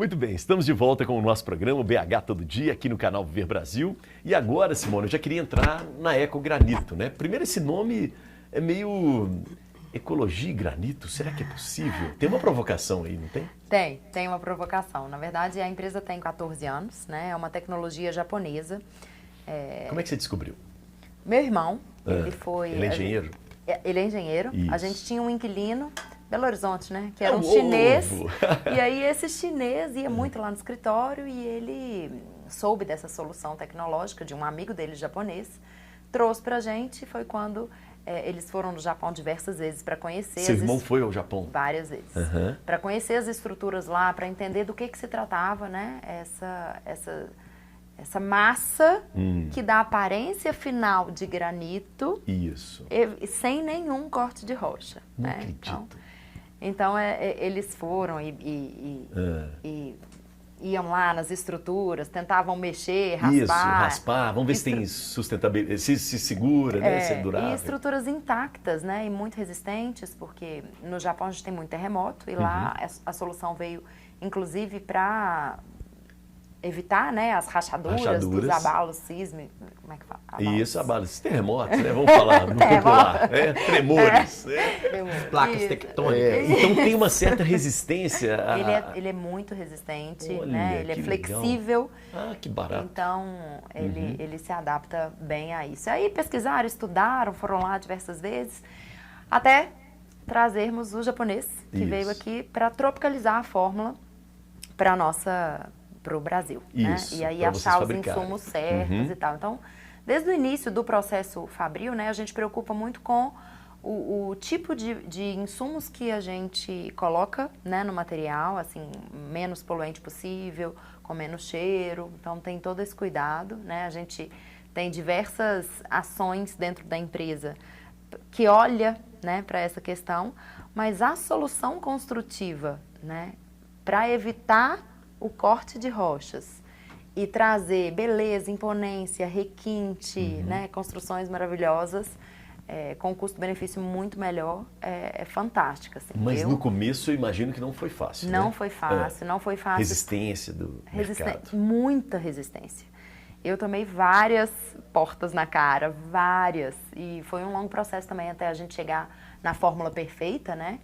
Muito bem, estamos de volta com o nosso programa BH Todo Dia, aqui no canal Viver Brasil. E agora, Simone, eu já queria entrar na Ecogranito, né? Primeiro, esse nome é meio ecologia e granito, será que é possível? Tem uma provocação aí, não tem? Tem uma provocação. Na verdade, a empresa tem 14 anos, né? É uma tecnologia japonesa. Como é que você descobriu? Meu irmão, ele é engenheiro? Ele é engenheiro. Isso. A gente tinha um inquilino, Belo Horizonte, né? Que era É um um chinês. ovo. E aí esse chinês ia muito lá no escritório e ele soube dessa solução tecnológica de um amigo dele japonês, trouxe pra gente. Foi quando eles foram no Japão diversas vezes para conhecer. Seu irmão foi ao Japão? Várias vezes. Uhum. Para conhecer as estruturas lá, para entender do que se tratava, né? Essa massa que dá aparência final de granito. Isso. Sem nenhum corte de rocha. Não né? acredito. Então eles foram e iam lá nas estruturas, tentavam mexer, raspar. Isso, raspar, vamos ver se tem sustentabilidade, se segura, né? Se é durável. E estruturas intactas, né? E muito resistentes, porque no Japão a gente tem muito terremoto e lá a solução veio, inclusive, para evitar, né, as rachaduras dos abalos sísmicos. Como é que fala? Isso, abalos, terremotos, né? Vamos falar no popular, né? Tremores. Placas tectônicas. Então tem uma certa resistência. Ele é muito resistente, Olha, né? Ele é flexível. Legal. Ah, que barato. Então, ele se adapta bem a isso. Aí pesquisaram, estudaram, foram lá diversas vezes, até trazermos o japonês, que veio aqui para tropicalizar a fórmula para o Brasil. Isso, né? E aí achar os insumos certos Uhum. e tal. Então, desde o início do processo fabril, né, a gente preocupa muito com o tipo de insumos que a gente coloca, né, no material, assim, menos poluente possível, com menos cheiro. Então, tem todo esse cuidado, né? A gente tem diversas ações dentro da empresa que olha, né, para essa questão, mas a solução construtiva, né, para evitar o corte de rochas e trazer beleza, imponência, requinte, né, construções maravilhosas, com um custo-benefício muito melhor, é fantástica. Assim. Mas no começo eu imagino que não foi fácil, Não né? foi fácil, não foi fácil. Resistência do mercado. Muita resistência. Eu tomei várias portas na cara, várias, e foi um longo processo também até a gente chegar na fórmula perfeita, né?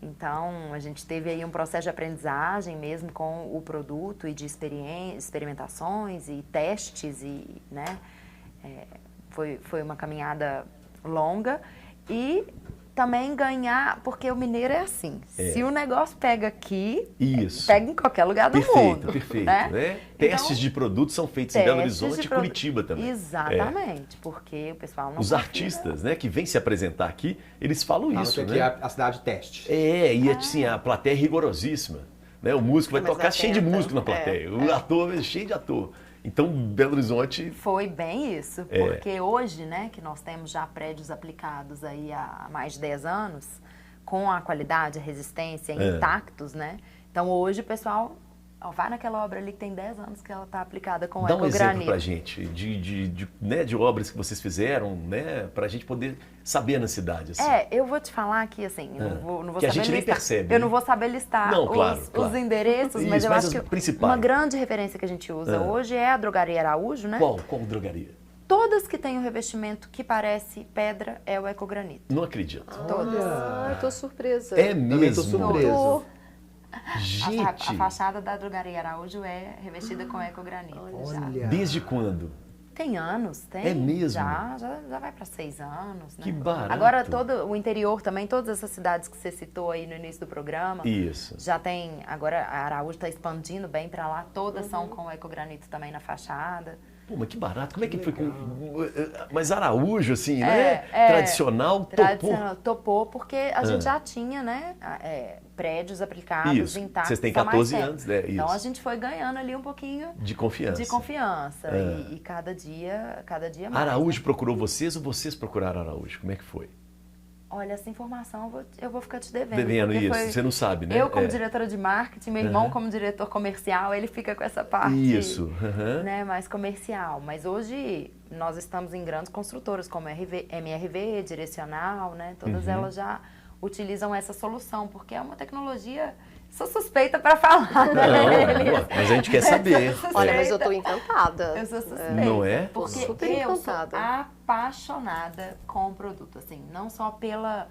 Então, a gente teve aí um processo de aprendizagem mesmo com o produto e de experimentações e testes, e, né? Foi uma caminhada longa e também ganhar, porque o mineiro é assim, se o negócio pega aqui, pega em qualquer lugar do mundo. Perfeito, né? né? Testes de produtos são feitos em Belo Horizonte e Curitiba também. Exatamente, porque o pessoal não Os artistas, né, que vêm se apresentar aqui, eles falam isso, aqui né? é a cidade teste. E assim, a plateia é rigorosíssima. Né? O músico vai tocar cheio de músico na plateia, o ator é cheio de ator. Então, Belo Horizonte... Foi bem isso, porque hoje, né, que nós temos já prédios aplicados aí há mais de 10 anos, com a qualidade, a resistência intactos, né? Então, hoje o pessoal vai naquela obra ali que tem 10 anos que ela está aplicada com Dá um ecogranito. exemplo pra gente de obras que vocês fizeram, né, pra gente poder saber na cidade. Assim. Eu vou te falar que, assim, não vou que saber a gente nem listar. percebe. Eu não vou saber listar os endereços, Isso, mas eu acho que principais. uma grande referência que a gente usa hoje é a Drogaria Araújo, né? Qual drogaria? Todas que têm um revestimento que parece pedra é o ecogranito. Não acredito. Todas. Ai, tô surpresa. É mesmo? Também tô surpreso. Gente! A fachada da Drogaria Araújo é revestida com ecogranito. Olha. Desde quando? Tem anos, tem. É mesmo? Já vai para 6 anos, né? Que barato. Agora todo o interior também, todas essas cidades que você citou aí no início do programa. Isso. Já tem, agora a Araújo está expandindo bem para lá, todas são com ecogranito também na fachada. Pô, mas que barato. Como é que foi com... Mas Araújo, assim, né? Tradicional, topou porque a gente já tinha, né? Prédios aplicados intactos. Vocês têm 14 anos, né? Então a gente foi ganhando ali um pouquinho de confiança. E cada dia mais. Araújo procurou vocês ou vocês procuraram Araújo? Como é que foi? Olha, essa informação eu vou ficar te devendo. Devendo isso, você não sabe, né? Eu como diretora de marketing, meu irmão como diretor comercial, ele fica com essa parte né, mais comercial. Mas hoje nós estamos em grandes construtoras como MRV, Direcional, né? Todas elas já utilizam essa solução, porque é uma tecnologia Sou suspeita para falar, né? Não, mas a gente quer saber. Olha, mas eu tô encantada. Eu sou suspeita. Não é? Porque Super eu sou encantada. apaixonada com o produto, assim, não só pela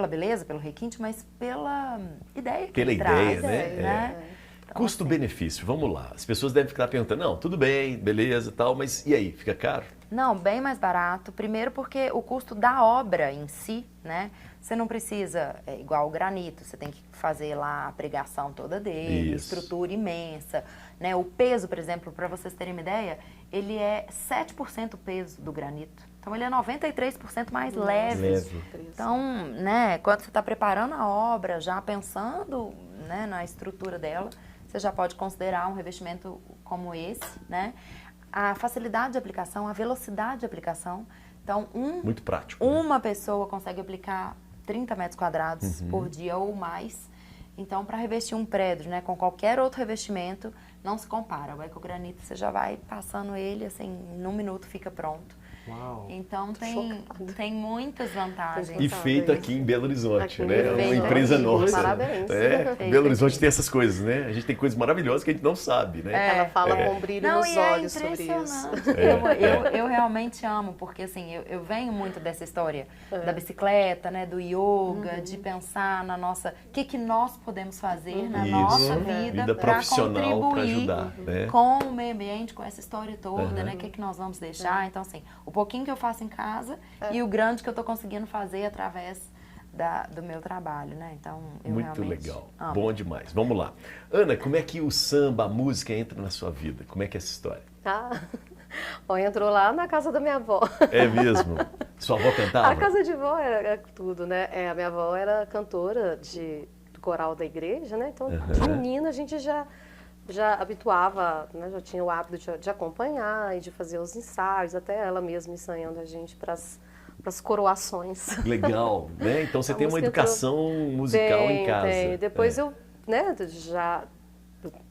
beleza, pelo requinte, mas pela ideia que Pela ele ideia, traz, né? Então, Custo-benefício, vamos lá. As pessoas devem ficar perguntando, não, tudo bem, beleza e tal, mas e aí, fica caro? Não, bem mais barato. Primeiro porque o custo da obra em si, né? Você não precisa, igual o granito, você tem que fazer lá a pregação toda dele, Isso. estrutura imensa, né? O peso, por exemplo, para vocês terem uma ideia, ele é 7% o peso do granito. Então ele é 93% mais leve. Leve. Então, né, quando você está preparando a obra, já pensando, né, na estrutura dela, você já pode considerar um revestimento como esse, né? A facilidade de aplicação, a velocidade de aplicação. Então, Muito prático. Né? uma pessoa consegue aplicar 30 metros quadrados por dia ou mais. Então, para revestir um prédio, né, com qualquer outro revestimento, não se compara. O ecogranito, você já vai passando ele, assim, em 1 minuto fica pronto. Uau. Então, Chocada. tem muitas vantagens. E feito aqui em Belo Horizonte, Aqui né? É uma feito empresa aqui. nossa. Parabéns. É, Belo Horizonte tem essas coisas, né? A gente tem coisas maravilhosas que a gente não sabe, né? Ela fala com brilho Não, nos e é olhos sobre isso. impressionante. Eu realmente amo, porque assim, eu venho muito dessa história da bicicleta, né, do yoga, de pensar na nossa, o que nós podemos fazer na Isso. nossa vida Vida para profissional para contribuir ajudar, né? com o meio ambiente, com essa história toda, né, o que nós vamos deixar. Então assim, o pouquinho que eu faço em casa e o grande que eu estou conseguindo fazer através do meu trabalho, né? Então, eu Muito realmente legal. amo. Bom demais. Vamos lá. Ana, como é que o samba, a música entra na sua vida? Como é que é essa história? Ah, ó, entrou lá na casa da minha avó. É mesmo? Sua avó cantava? A casa de vó era tudo, né? A minha avó era cantora do coral da igreja, né? Então, de menina, a gente já habituava, né? Já tinha o hábito de acompanhar e de fazer os ensaios, até ela mesma ensaiando a gente para as coroações. Legal, né? Então você A tem uma música educação musical em casa. Tem. Depois eu, né, já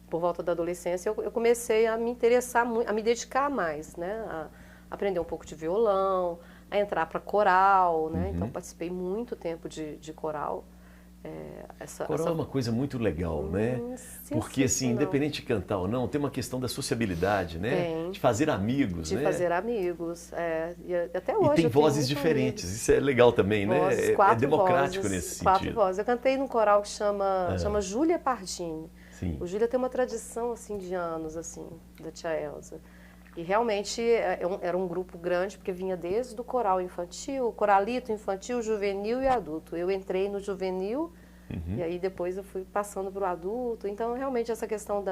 por volta da adolescência, eu comecei a me interessar muito, a me dedicar mais, né? A aprender um pouco de violão, a entrar para coral, né? Então participei muito tempo de coral. Coral é uma coisa muito legal, né? Porque, assim, independente de cantar ou não, tem uma questão da sociabilidade, né? Tem. De fazer amigos, De né? fazer amigos. E até hoje. E tem eu tenho vozes muito diferentes, amigos. isso é legal também, né? Vozes, É quatro democrático vozes, nesse quatro sentido. vozes. Eu cantei num coral que chama Júlia Pardini. Sim. O Júlia tem uma tradição, assim, de anos, assim, da tia Elza. E realmente era um grupo grande, porque vinha desde o coral infantil, coralito infantil, juvenil e adulto. Eu entrei no juvenil, e aí depois eu fui passando para o adulto. Então, realmente, essa questão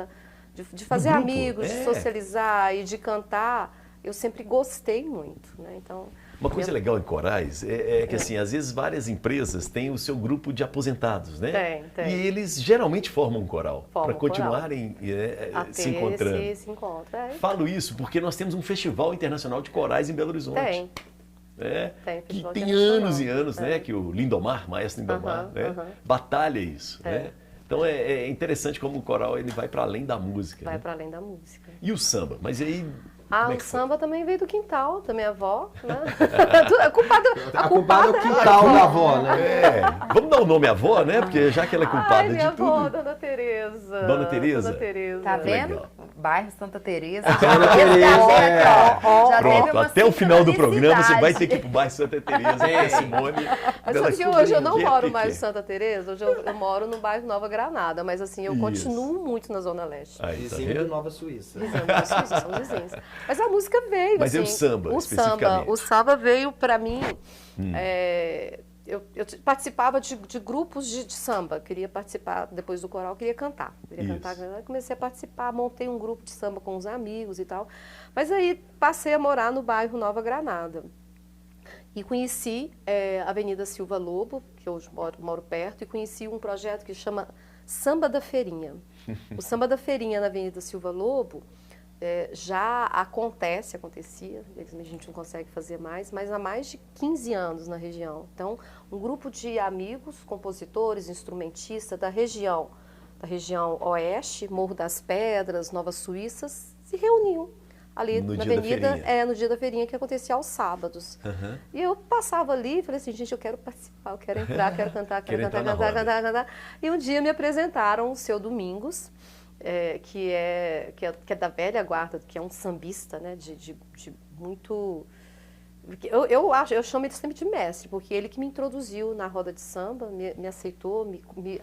de fazer grupo, amigos, de socializar e de cantar, eu sempre gostei muito, né? Então, Uma coisa legal em corais é que, assim, às vezes várias empresas têm o seu grupo de aposentados, né? Tem. E eles geralmente formam um coral Formam para um coral. continuarem a se ter encontrando. esse encontro. Falo isso porque nós temos um festival internacional de corais em Belo Horizonte. Tem. Né? Tem, Que festival tem internacional. anos e anos, né? Que o Lindomar, maestro Lindomar, né? Batalha isso, né? Então é interessante como o coral ele vai para além da música. Vai né? para além da música. E o samba? Mas aí Ah, como é o que foi? samba também veio do quintal da minha avó, né? A culpada A culpada é o quintal da avó, né? Vamos dar o nome à avó, né? Porque já que ela é culpada Ai, de minha tudo. avó, Dona Tereza. Dona Tereza? Dona Tereza. Tá vendo? Legal. Bairro Santa Teresa. Santa Teresa, Já teve Pronto, uma até o final do programa você vai sincronicidade. ter que ir pro bairro Santa Teresa, com a Simone. Mas dela sabe que hoje eu não descobrir o moro que mais é. em Santa Teresa, hoje eu moro no bairro Nova Granada, mas assim, eu Isso. continuo muito na Zona Leste. Aí, tá Vizinho de vendo? Nova Suíça. São vizinhos. Mas a música veio, Mas é assim, o samba, especificamente. O samba veio pra mim, eu participava de grupos de samba, queria participar, depois do coral, queria cantar. Comecei a participar, montei um grupo de samba com os amigos e tal. Mas aí passei a morar no bairro Nova Granada. E conheci a Avenida Silva Lobo, que hoje moro perto, e conheci um projeto que chama Samba da Feirinha. O Samba da Feirinha na Avenida Silva Lobo já acontecia, a gente não consegue fazer mais, mas há mais de 15 anos na região. Então, um grupo de amigos, compositores, instrumentistas da região oeste, Morro das Pedras, Nova Suíça, se reuniu ali No na dia da avenida, feirinha. no dia da feirinha, que acontecia aos sábados. Aham. E eu passava ali e falei assim, gente, eu quero participar, eu quero entrar, quero cantar, Quero quero cantar, entrar na cantar, roda. cantar, cantar. E um dia me apresentaram o Seu Domingos, que é da velha guarda, que é um sambista, né, de muito... Eu chamo ele sempre de mestre, porque ele que me introduziu na roda de samba, me aceitou, me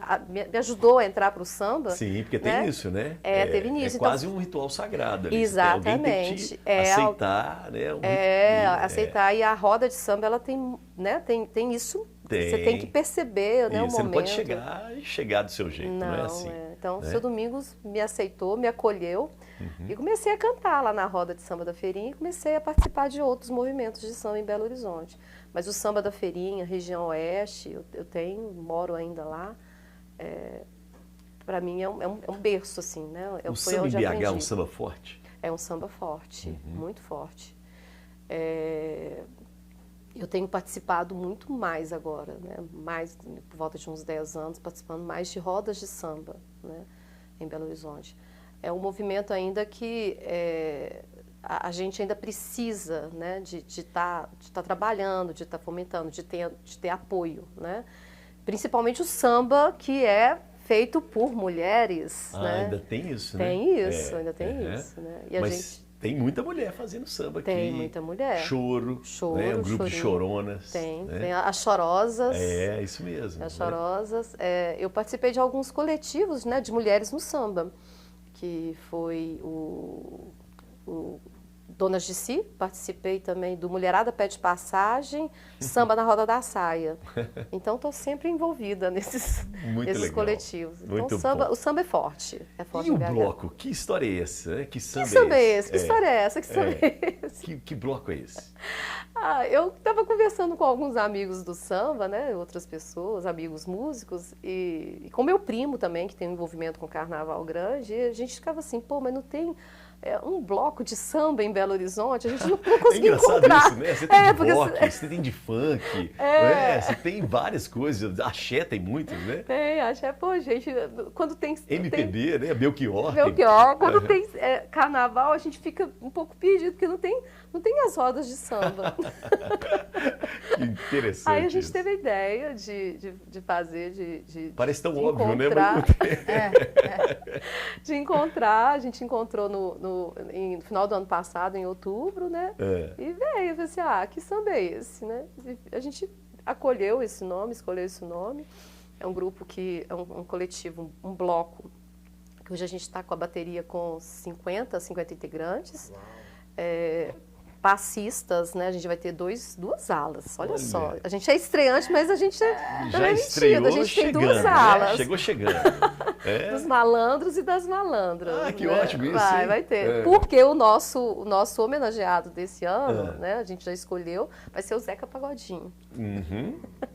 ajudou a entrar para o samba. Sim, porque né? tem isso, né? Teve início. É quase um ritual sagrado. Ali. Exatamente. Alguém tem que te aceitar, né? Aceitar. E a roda de samba, ela tem, né? Tem isso. Você tem que perceber, né, o Você momento. não pode chegar do seu jeito, não é assim. Então, o né? Seu Domingos me aceitou, me acolheu e comecei a cantar lá na roda de samba da Feirinha e comecei a participar de outros movimentos de samba em Belo Horizonte. Mas o samba da Feirinha, região oeste, moro ainda lá, para mim é um berço, assim, né? O Foi samba em onde BH aprendi. é um samba forte? É um samba forte, muito forte. Eu tenho participado muito mais agora, né? Mais por volta de uns 10 anos, participando mais de rodas de samba, né? Em Belo Horizonte. É um movimento ainda que a gente ainda precisa, né? de estar trabalhando, de estar fomentando, de ter apoio, né? Principalmente o samba, que é feito por mulheres. né? Ainda tem isso, né? Tem isso, ainda tem isso. Né? E Mas tem muita mulher fazendo samba aqui. Tem muita mulher. Choro, né? Um grupo de chorinho. choronas. Tem né? as chorosas. Isso mesmo. As né? chorosas. Eu participei de alguns coletivos, né, de mulheres no samba, que foi o Donas de Si, participei também do Mulherada Pede Passagem, Samba na Roda da Saia. Então, estou sempre envolvida nesses legal. coletivos. Então, Muito o samba é forte. É forte E o em BH. bloco? Que história é essa? Né? Que Que samba é esse? Que história é essa? Que samba é esse? Que bloco é esse? Eu estava conversando com alguns amigos do samba, né, outras pessoas, amigos músicos, e com meu primo também, que tem um envolvimento com Carnaval Grande, e a gente ficava assim, pô, mas não tem um bloco de samba em Belo Horizonte? A gente não conseguiu encontrar. Isso, né? Você tem de rock, você tem de funk, você tem várias coisas, axé tem muitas, né? Tem, axé, pô, gente, quando tem... MPB, né? Belchior. Quando tem carnaval, a gente fica um pouco perdido, porque não tem as rodas de samba. Que interessante. Aí a gente isso. teve a ideia de fazer, de Parece tão de óbvio, encontrar, né? de encontrar, a gente encontrou no final do ano passado, em outubro, né? E veio, eu falei assim, que samba é esse, né? E a gente acolheu esse nome, escolheu esse nome. É um grupo que é um coletivo, um bloco, que hoje a gente está com a bateria com 50 integrantes. Passistas, né? A gente vai ter duas alas, olha só. A gente é estreante, mas a gente já estreou, a gente tem chegando, duas né? alas. Chegou chegando. Dos malandros e das malandras. Que né? ótimo isso, Vai ter. Porque o nosso homenageado desse ano, né? A gente já escolheu, vai ser o Zeca Pagodinho.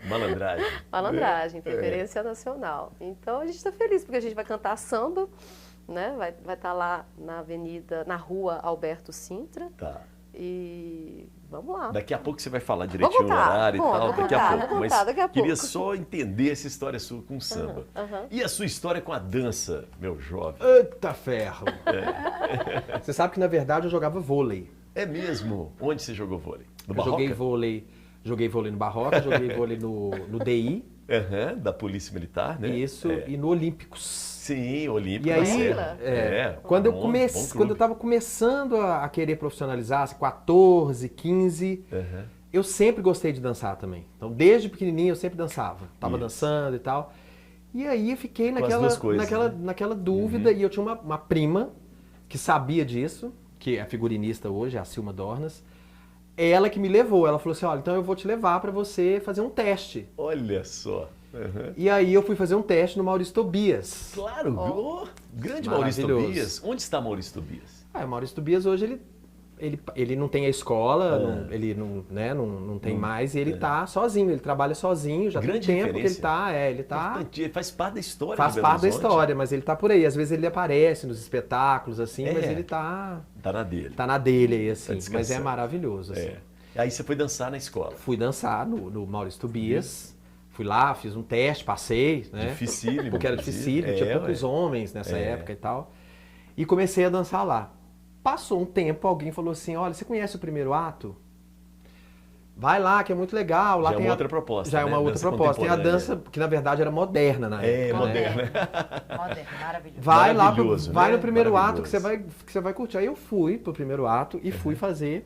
Malandragem. Malandragem, preferência nacional. Então a gente está feliz, porque a gente vai cantar samba, né? Vai estar lá na rua Alberto Sintra. Tá. E vamos lá. Daqui a pouco você vai falar direitinho o horário e tal, daqui a pouco. Mas queria só entender essa história sua com o samba. E a sua história com a dança, meu jovem? Eita ferro! Você sabe que, na verdade, eu jogava vôlei. É mesmo? Onde você jogou vôlei? No Barroca? Joguei vôlei no Barroca, joguei vôlei no DI. Da Polícia Militar, né? Isso, e no Olímpicos. Sim, Olímpico. E aí, quando eu estava começando a querer profissionalizar, 14, 15, eu sempre gostei de dançar também. Então, desde pequenininho, eu sempre dançava. Tava dançando e tal. E aí, eu fiquei naquela dúvida. E eu tinha uma prima que sabia disso, que é figurinista hoje, a Silma Dornas. Ela que me levou. Ela falou assim, olha, então eu vou te levar para você fazer um teste. Olha só. E aí eu fui fazer um teste no Maurício Tobias. Claro, grande Maurício Tobias. Onde está Maurício Tobias? O Maurício Tobias hoje ele não tem a escola, ele não tem mais, e ele tá sozinho, ele trabalha sozinho, já grande tem tempo que referência. ele tá... Ele faz parte da história Faz de Belo parte da Horizonte. história, mas ele tá por aí. Às vezes ele aparece nos espetáculos, assim, mas ele tá... Tá na dele. Tá na dele aí, assim, mas é descansando. maravilhoso, assim. Aí você foi dançar na escola. Fui dançar no Maurício Tobias. Fui lá, fiz um teste, passei, né? Dificílimo. Porque era dificílimo, tinha poucos homens nessa época e tal. E comecei a dançar lá. passou um tempo, alguém falou assim, olha, você conhece o primeiro ato? Vai lá, que é muito legal. Lá já é uma outra proposta. Já é uma outra proposta. Tem a dança, que na verdade era moderna na época. É, moderna. Moderna, maravilhoso. Vai lá, Maravilhoso, vai né? no primeiro ato que você vai curtir. Aí eu fui pro primeiro ato e fui fazer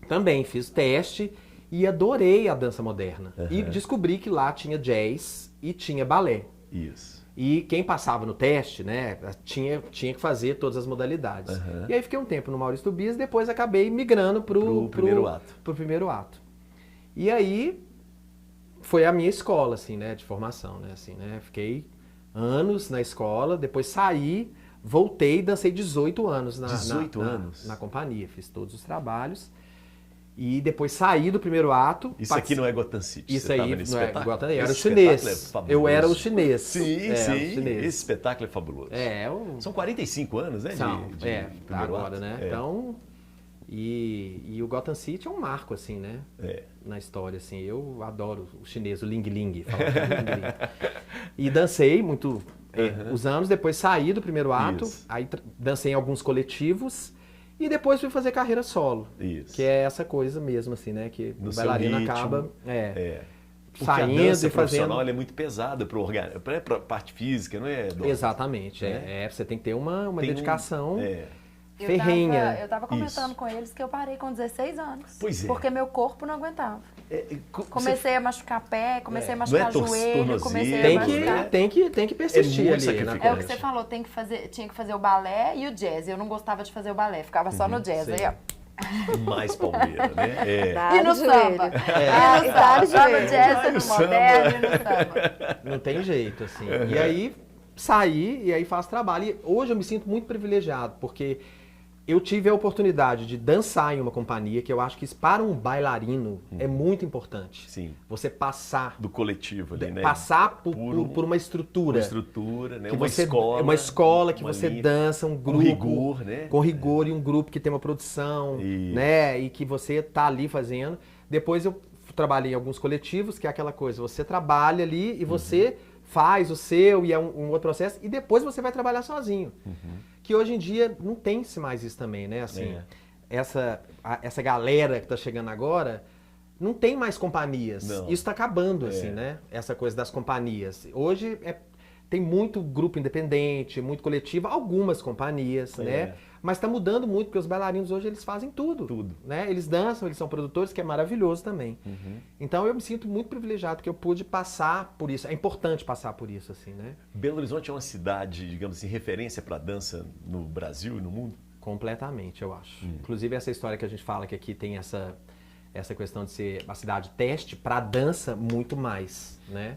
também. Fiz teste e adorei a dança moderna. E descobri que lá tinha jazz e tinha balé. Isso. E quem passava no teste, né, tinha que fazer todas as modalidades. E aí fiquei um tempo no Maurício Tobias, depois acabei migrando pro primeiro ato. E aí foi a minha escola, assim, né, de formação, né, assim, né, fiquei anos na escola, depois saí, voltei, dancei 18 anos na companhia, fiz todos os trabalhos. E depois saí do primeiro ato. Isso aqui não é Gotham City. Isso aí não é Gotham, era o chinês. chinês. Eu era o chinês. Sim, sim. Esse espetáculo é fabuloso. São 45 anos, né? De primeiro agora, ato. né? Então, e o Gotham City é um marco, assim, né? Na história, assim. Eu adoro o chinês, o Ling Ling. E dancei muito os anos, depois saí do primeiro ato, aí dancei em alguns coletivos. E depois fui fazer carreira solo. Isso. Que é essa coisa mesmo, assim, né? Que o bailarino acaba saindo a dança e fazendo. Ela é muito pesada para a parte física, não é? Exatamente. Você tem que ter uma dedicação ferrenha. Eu tava comentando com eles que eu parei com 16 anos. Pois é. Porque meu corpo não aguentava. Comecei a machucar pé, comecei a machucar joelho, comecei a machucar... Tem que persistir ali. É o que você falou, tinha que fazer o balé e o jazz. Eu não gostava de fazer o balé, ficava só no jazz. Aí, ó. Mais palmeira, né? E no samba. No jazz, no moderno e no samba. Não tem jeito, assim. E aí, saí e aí faço trabalho. E hoje eu me sinto muito privilegiado, porque eu tive a oportunidade de dançar em uma companhia que eu acho que para um bailarino é muito importante. Sim. Você passar... Do coletivo ali, né? Passar por uma estrutura. Uma estrutura, né? Uma escola que você dança, um grupo... Com rigor, né? Com rigor e um grupo que tem uma produção, né? E que você tá ali fazendo. Depois eu trabalhei em alguns coletivos, que é aquela coisa, você trabalha ali e você faz o seu e é um outro processo, e depois você vai trabalhar sozinho. Que hoje em dia não tem-se mais isso também, né? Assim, essa galera que tá chegando agora, não tem mais companhias. Não. Isso está acabando, assim, né? Essa coisa das companhias. Hoje tem muito grupo independente, muito coletivo, algumas companhias, né? Mas está mudando muito, porque os bailarinos hoje eles fazem tudo. Né? Eles dançam, eles são produtores, que é maravilhoso também. Então eu me sinto muito privilegiado que eu pude passar por isso. É importante passar por isso, assim, né? Belo Horizonte é uma cidade, digamos assim, referência para dança no Brasil e no mundo? Completamente, eu acho. Inclusive essa história que a gente fala que aqui tem essa questão de ser uma cidade teste para dança muito mais, né?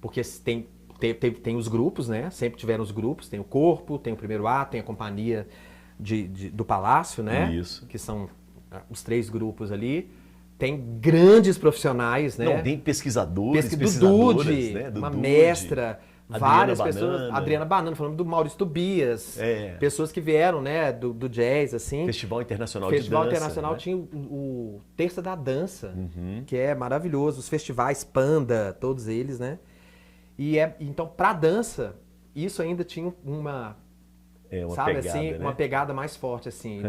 Porque tem os grupos, né? Sempre tiveram os grupos, tem o corpo, tem o primeiro ato, tem a companhia do Palácio, né? Isso. Que são os 3 grupos ali. Tem grandes profissionais, né? Não, tem pesquisadores, Dude, né? uma mestra, várias pessoas. Adriana Banana, falando do Maurício Tobias. Pessoas que vieram, né? Do jazz, assim. Festival Internacional de Dança. Festival Internacional, né? Tinha o Terça da Dança, que é maravilhoso. Os festivais Panda, todos eles, né? Então, pra dança, isso ainda tinha uma sabe, pegada, assim, né? Uma pegada mais forte, assim,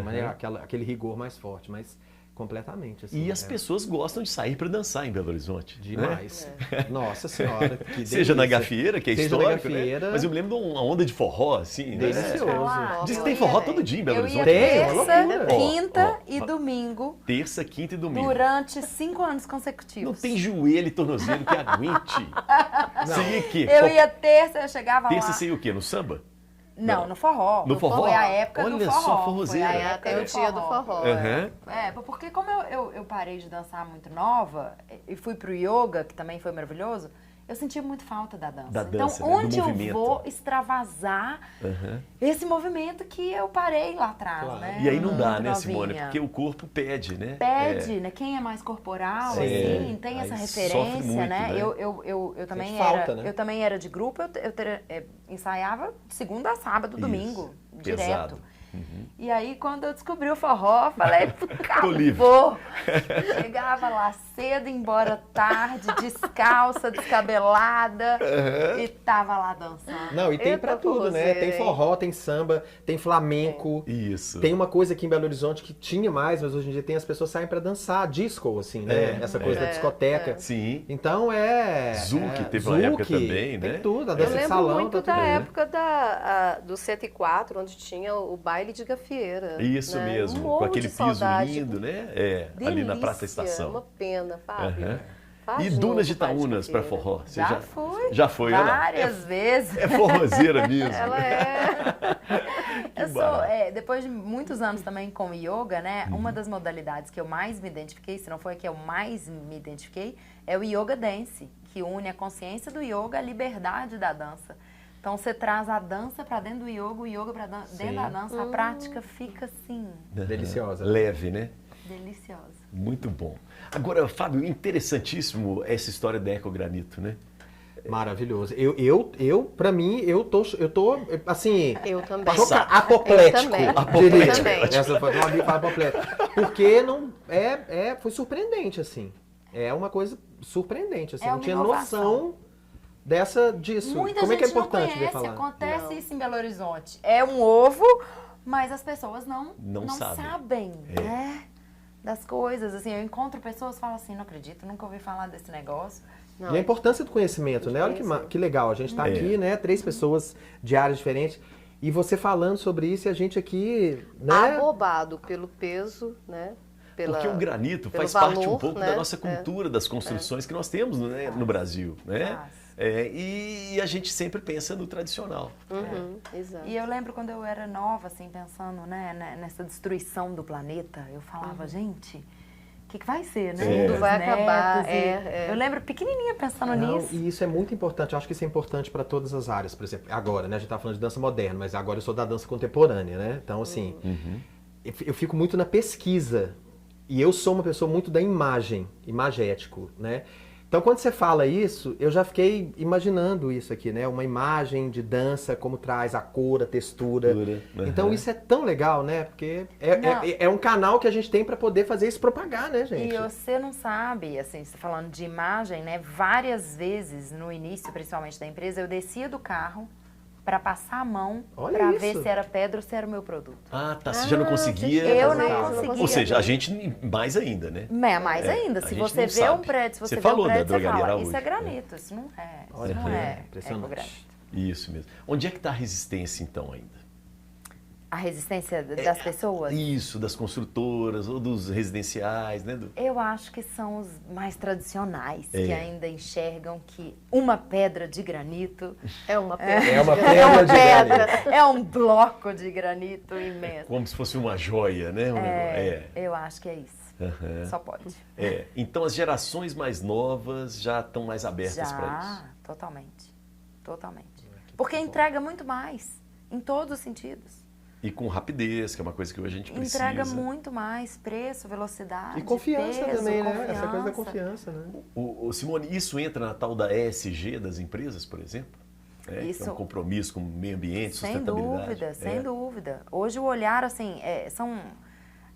aquele rigor mais forte, mas completamente. Assim, e as pessoas gostam de sair para dançar em Belo Horizonte. Demais. Né? Nossa Senhora, que delícia. Seja na gafieira, que é histórico, na gafieira, né? Mas eu me lembro de uma onda de forró, assim. Delicioso. Né? Diz que tem forró todo dia em Belo Horizonte. Terça, quinta e domingo. Terça, quinta e domingo. Durante 5 anos consecutivos. Não tem joelho e tornozelo que aguente. Você ia quê? Eu ia terça, eu chegava lá. Terça você ia o quê? No samba? Não, no forró. No forró? Foi a época do forró. Olha só, forrozeira. Foi a época Tem o dia do forró. Porque como eu parei de dançar muito nova e fui pro yoga, que também foi maravilhoso, eu senti muito falta da dança. Então, onde eu vou extravasar esse movimento que eu parei lá atrás, né? E aí não dá, né, Simone? Porque o corpo pede, né? Pede, né? Quem é mais corporal, assim, tem essa referência, muito, né? Eu também era, falta, né? eu também era de grupo, eu ensaiava de segunda a sábado, domingo, direto. E aí, quando eu descobri o forró, falei, livre. acabou. Chegava lá cedo, embora tarde, descalça, descabelada, e tava lá dançando. Não, e tem pra tudo, né? Tem forró, tem samba, tem flamenco. Isso. Tem uma coisa aqui em Belo Horizonte que tinha mais, mas hoje em dia tem as pessoas saem pra dançar, disco, assim, né? Essa coisa da discoteca. Sim. Então Zouk teve uma época também, né? Tem tudo, a Eu dança de lembro salão. muito tá da tudo aí, né? época do 104, onde tinha o baile de gafieira. Isso né? mesmo, Morro com aquele de piso saudade. lindo, né? Ali na Praça da Estação. Uma pena, Fábio. Faz E de Dunas de novo o baile Itaúnas para gafieira. forró? Você Já fui. Já foi, olha lá. Várias vezes. É forrozeira mesmo. Ela é. Eu sou, depois de muitos anos também com yoga, né? Uma das modalidades que eu mais me identifiquei, se não foi a que eu mais me identifiquei, é o yoga dance, que une a consciência do yoga à liberdade da dança. Então você traz a dança para dentro do yoga, o yoga para dentro da dança, a prática fica assim, Deliciosa. Leve, né? deliciosa. Muito bom. Agora, Fábio, interessantíssimo essa história da Ecogranito, né? Maravilhoso. Pra mim, eu tô assim, Eu também. apoplético. Eu também. Apoplético. Eu também. Essa foi uma amiga fala apoplético. Porque não foi surpreendente assim. É uma coisa surpreendente assim. É Não uma tinha inovação. noção disso. Muita Como é gente que é importante não ver conhece, falar? acontece Não. isso em Belo Horizonte. É um ovo, mas as pessoas não sabem, né? Das coisas, assim, eu encontro pessoas que falam assim, não acredito, nunca ouvi falar desse negócio. Não. E a importância do conhecimento, né? Olha que legal. A gente está aqui, né? 3 pessoas de áreas diferentes. E você falando sobre isso e a gente aqui, né? Abobado pelo peso, né? Porque o granito pelo faz parte um valor, pouco né? da nossa cultura, das construções que nós temos, né, no Brasil, né? Faz. E a gente sempre pensa no tradicional. Exato. E eu lembro quando eu era nova, assim, pensando, né, nessa destruição do planeta, eu falava, gente, o que vai ser, né? O mundo Os vai netos acabar. Eu lembro pequenininha pensando Não, nisso. e isso é muito importante, eu acho que isso é importante para todas as áreas, por exemplo, agora, né, a gente tá falando de dança moderna, mas agora eu sou da dança contemporânea, né, então assim, eu fico muito na pesquisa, e eu sou uma pessoa muito da imagético, né, então quando você fala isso, eu já fiquei imaginando isso aqui, né, uma imagem de dança, como traz a cor, a textura, então isso é tão legal, né, porque é um canal que a gente tem para poder fazer isso propagar, né, gente. E você não sabe, assim, você falando de imagem, né? Várias vezes no início, principalmente da empresa, eu descia do carro para passar a mão para ver se era pedra ou se era o meu produto. Ah, tá. Você já não conseguia. Eu não conseguia. Ou seja, a gente mais ainda, né? Mais ainda. a Se gente você não vê sabe. um prédio, se Você vê falou um da prédio, você Drogaria fala, Araújo. isso é granito, isso não é. Olha, Isso não é impressionante. ecogranito. Isso mesmo. Onde é que está a resistência, então, ainda? A resistência das pessoas? Isso, das construtoras ou dos residenciais, né? Eu acho que são os mais tradicionais, que ainda enxergam que uma pedra de granito É uma pedra. É uma pedra de granito. é um bloco de granito imenso. Como se fosse uma joia, né? Eu acho que é isso. Só pode. Então as gerações mais novas já estão mais abertas para isso. Totalmente. Totalmente. Porque entrega muito mais, em todos os sentidos. E com rapidez, que é uma coisa que hoje a gente precisa. Entrega muito mais preço, velocidade, E confiança peso, também, né? confiança. Essa coisa da confiança, né? Simone, isso entra na tal da ESG das empresas, por exemplo? Que é um compromisso com o meio ambiente, sustentabilidade. Sem dúvida. Hoje o olhar, assim,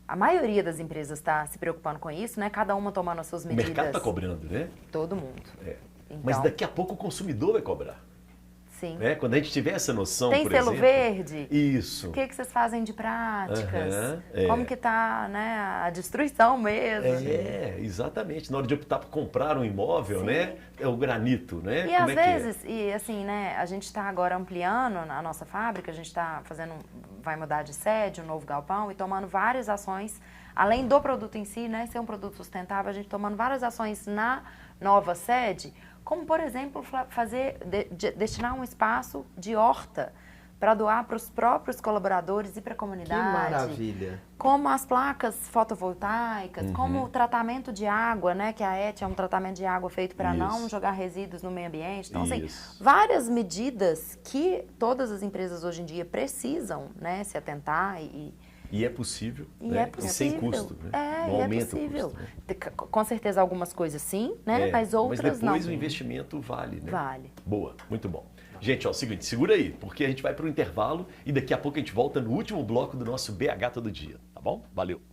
a maioria das empresas está se preocupando com isso, né? Cada uma tomando as suas medidas. O mercado está cobrando, né? Todo mundo. Então, mas daqui a pouco o consumidor vai cobrar. Sim. Quando a gente tiver essa noção, Tem por selo exemplo, verde? Isso. O que vocês fazem de práticas? Como que está, né, a destruição mesmo? Exatamente. Na hora de optar por comprar um imóvel, né? É o granito, né? E às vezes, e assim, né, a gente está agora ampliando a nossa fábrica, a gente está vai mudar de sede, um novo galpão e tomando várias ações, além do produto em si, né, ser um produto sustentável, a gente tomando várias ações na nova sede, como, por exemplo, destinar um espaço de horta para doar para os próprios colaboradores e para a comunidade. Que maravilha! Como as placas fotovoltaicas, como o tratamento de água, né? Que a ET é um tratamento de água feito para não jogar resíduos no meio ambiente. Então, assim, várias medidas que todas as empresas hoje em dia precisam, né? Se atentar E é possível, E sem custo, né? Não aumenta o custo. Né? Com certeza algumas coisas sim, né? Mas outras não. Mas depois o investimento vale, né? Vale. Boa, muito bom. Gente, ó, é o seguinte, segura aí, porque a gente vai para o intervalo e daqui a pouco a gente volta no último bloco do nosso BH Todo Dia, tá bom? Valeu!